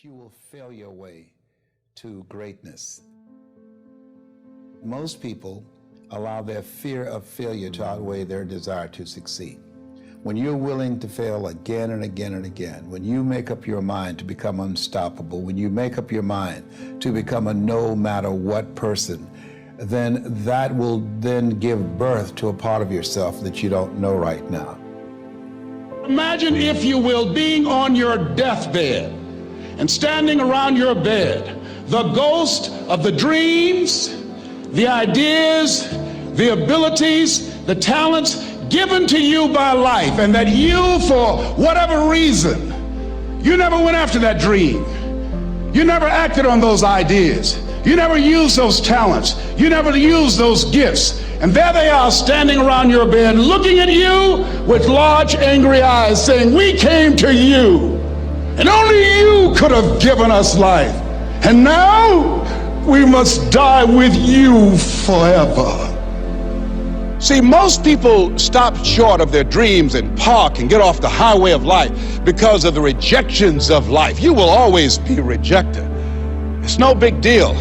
that you will fail your way to greatness. Most people allow their fear of failure to outweigh their desire to succeed. When you're willing to fail again and again and again, when you make up your mind to become unstoppable, when you make up your mind to become a no matter what person, then that will then give birth to a part of yourself that you don't know right now. Imagine, if you will, being on your deathbed and standing around your bed, the ghost of the dreams, the ideas, the abilities, the talents given to you by life, and that you, for whatever reason, you never went after that dream. You never acted on those ideas. You never used those talents. You never used those gifts. And there they are standing around your bed looking at you with large angry eyes saying, "We came to you, and only you could have given us life. And now we must die with you forever." See, most people stop short of their dreams and park and get off the highway of life because of the rejections of life. You will always be rejected. It's no big deal.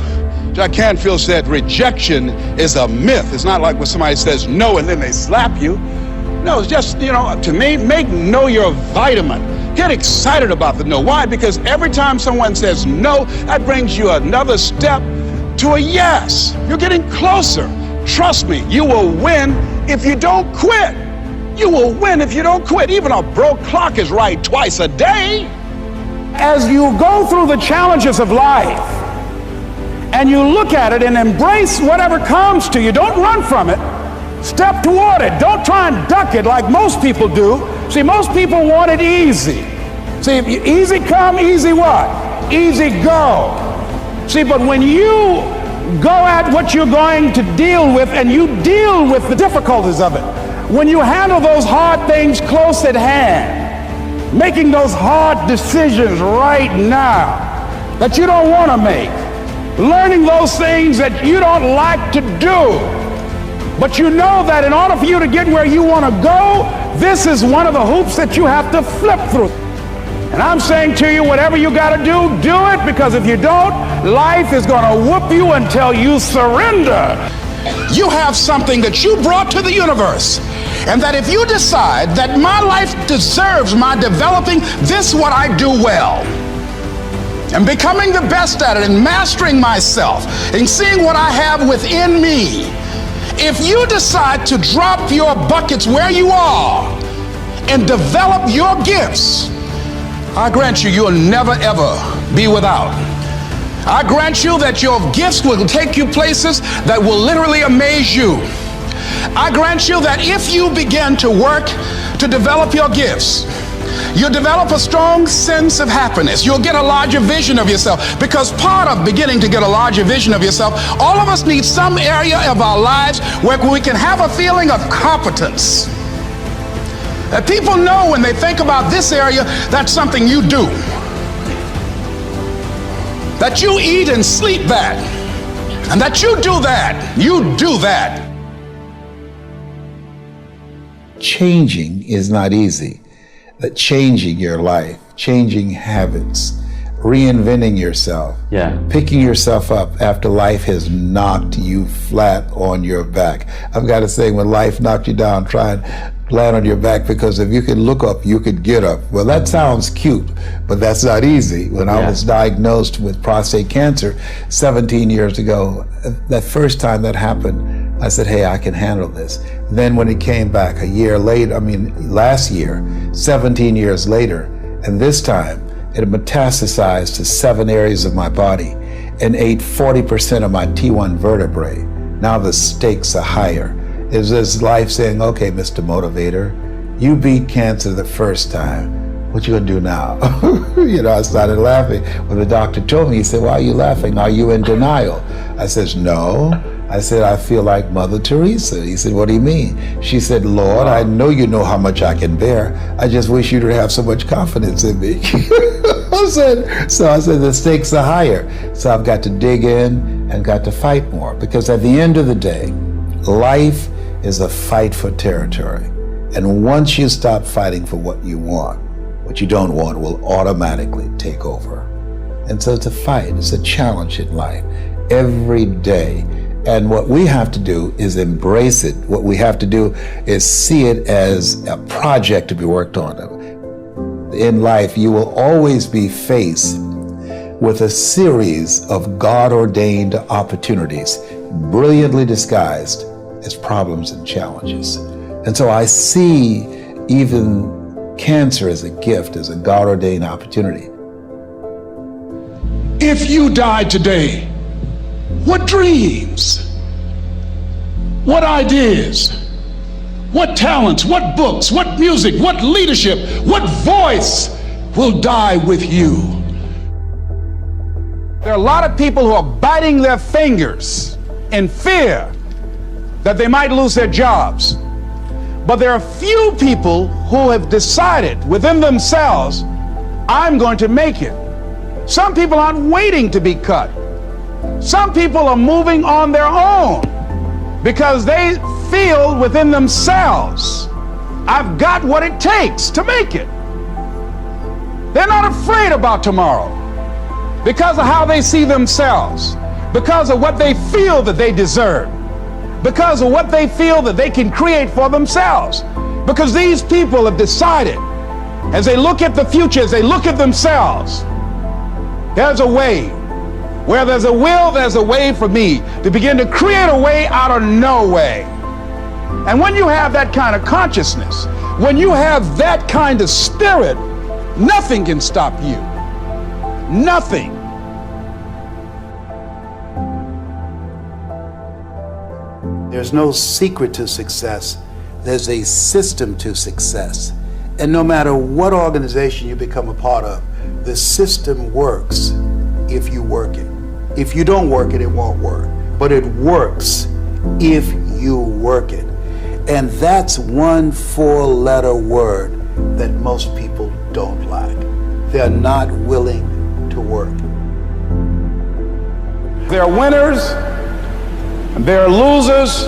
Jack Canfield said rejection is a myth. It's not like when somebody says no and then they slap you. No, it's just, to me, make no your vitamin. Get excited about the no. Why? Because every time someone says no, that brings you another step to a yes. You're getting closer. Trust me, you will win if you don't quit. You will win if you don't quit. Even a broke clock is right twice a day. As you go through the challenges of life and you look at it and embrace whatever comes to you, don't run from it. Step toward it. Don't try and duck it like most people do. See, most people want it easy. See, easy come, easy what? Easy go. See, but when you go at what you're going to deal with and you deal with the difficulties of it, when you handle those hard things close at hand, making those hard decisions right now that you don't want to make, learning those things that you don't like to do, but you know that in order for you to get where you want to go, this is one of the hoops that you have to flip through. And I'm saying to you, whatever you got to do it, because if you don't, life is going to whoop you until you surrender. You have something that you brought to the universe, and that if you decide that my life deserves my developing this what I do well, and becoming the best at it, and mastering myself, and seeing what I have within me, if you decide to drop your buckets where you are and develop your gifts, I grant you, you'll never ever be without. I grant you that your gifts will take you places that will literally amaze you. I grant you that if you begin to work to develop your gifts, you'll develop a strong sense of happiness. You'll get a larger vision of yourself, because part of beginning to get a larger vision of yourself, all of us need some area of our lives where we can have a feeling of competence. That people know when they think about this area, that's something you do. That you eat and sleep that. And that you do that. You do that. Changing is not easy. That changing your life, changing habits, reinventing yourself, picking yourself up after life has knocked you flat on your back. I've got to say, when life knocked you down, try and land on your back, because if you can look up, you could get up. Well, that sounds cute, but that's not easy. When I was diagnosed with prostate cancer 17 years ago, that first time that happened, I said, hey, I can handle this. Then when it came back a year later, last year, 17 years later, and this time it metastasized to 7 areas of my body and ate 40% of my T1 vertebrae. Now the stakes are higher. It's this life saying, okay, Mr. Motivator, you beat cancer the first time. What you gonna do now? I started laughing. When the doctor told me, he said, why are you laughing? Are you in denial? I said, no. I said, I feel like Mother Teresa. He said, what do you mean? She said, Lord, I know you know how much I can bear. I just wish you to have so much confidence in me. I said, the stakes are higher. So I've got to dig in and got to fight more, because at the end of the day, life is a fight for territory. And once you stop fighting for what you want, what you don't want will automatically take over. And so it's a fight, it's a challenge in life every day. And what we have to do is embrace it. What we have to do is see it as a project to be worked on. In life, you will always be faced with a series of God-ordained opportunities, brilliantly disguised as problems and challenges. And so I see even cancer as a gift, as a God-ordained opportunity. If you died today, what dreams, what ideas, what talents, what books, what music, what leadership, what voice will die with you? There are a lot of people who are biting their fingers in fear that they might lose their jobs. But there are few people who have decided within themselves, I'm going to make it. Some people aren't waiting to be cut. Some people are moving on their own because they feel within themselves, I've got what it takes to make it. They're not afraid about tomorrow because of how they see themselves, because of what they feel that they deserve, because of what they feel that they can create for themselves. Because these people have decided, as they look at the future, as they look at themselves, there's a way. Where there's a will, there's a way for me to begin to create a way out of no way. And when you have that kind of consciousness, when you have that kind of spirit, nothing can stop you. Nothing. There's no secret to success. There's a system to success. And no matter what organization you become a part of, the system works if you work it. If you don't work it, it won't work. But it works if you work it. And that's one 4-letter word that most people don't like. They're not willing to work. There are winners, and there are losers,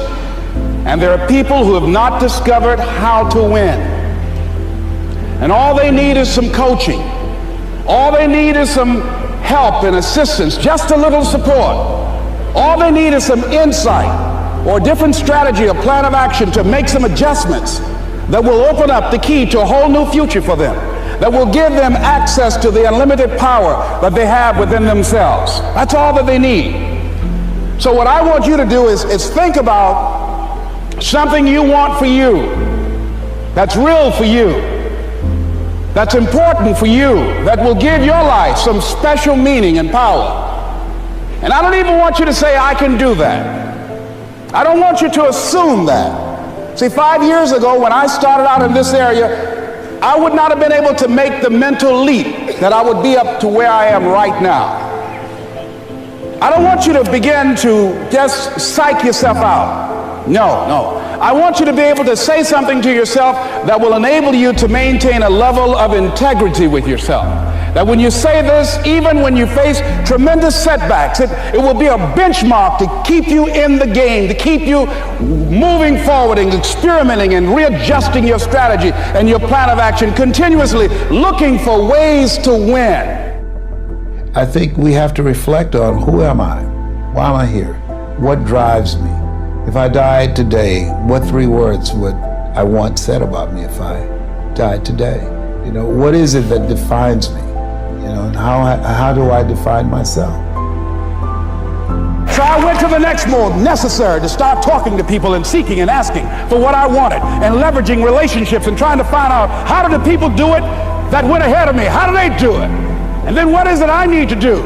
and there are people who have not discovered how to win. And all they need is some coaching. All they need is some help and assistance, just a little support. All they need is some insight or a different strategy, a plan of action to make some adjustments that will open up the key to a whole new future for them, that will give them access to the unlimited power that they have within themselves. That's all that they need. So what I want you to do is think about something you want for you, that's real for you, that's important for you, that will give your life some special meaning and power. And I don't even want you to say, I can do that. I don't want you to assume that. See, 5 years ago when I started out in this area, I would not have been able to make the mental leap that I would be up to where I am right now. I don't want you to begin to just psych yourself out. No. I want you to be able to say something to yourself that will enable you to maintain a level of integrity with yourself. That when you say this, even when you face tremendous setbacks, it will be a benchmark to keep you in the game, to keep you moving forward and experimenting and readjusting your strategy and your plan of action, continuously looking for ways to win. I think we have to reflect on, who am I? Why am I here? What drives me? If I died today, what 3 words would I want said about me if I died today? You know, what is it that defines me? You know, and how do I define myself? So I went to the next mode necessary to start talking to people and seeking and asking for what I wanted and leveraging relationships and trying to find out, how do the people do it that went ahead of me? How do they do it? And then what is it I need to do?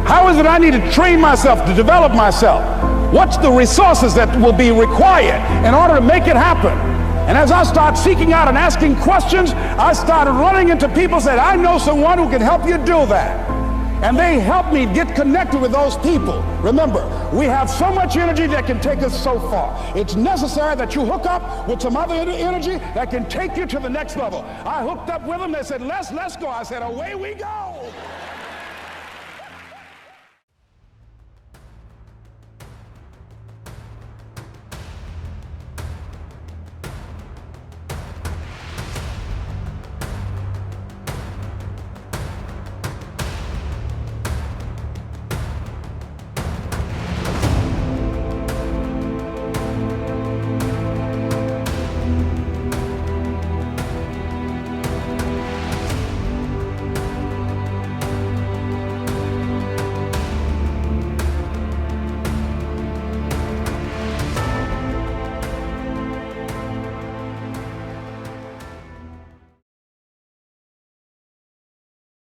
How is it I need to train myself, to develop myself? What's the resources that will be required in order to make it happen? And as I start seeking out and asking questions, I started running into people, said, I know someone who can help you do that. And they helped me get connected with those people. Remember, we have so much energy that can take us so far. It's necessary that you hook up with some other energy that can take you to the next level. I hooked up with them. They said, let's go. I said, away we go.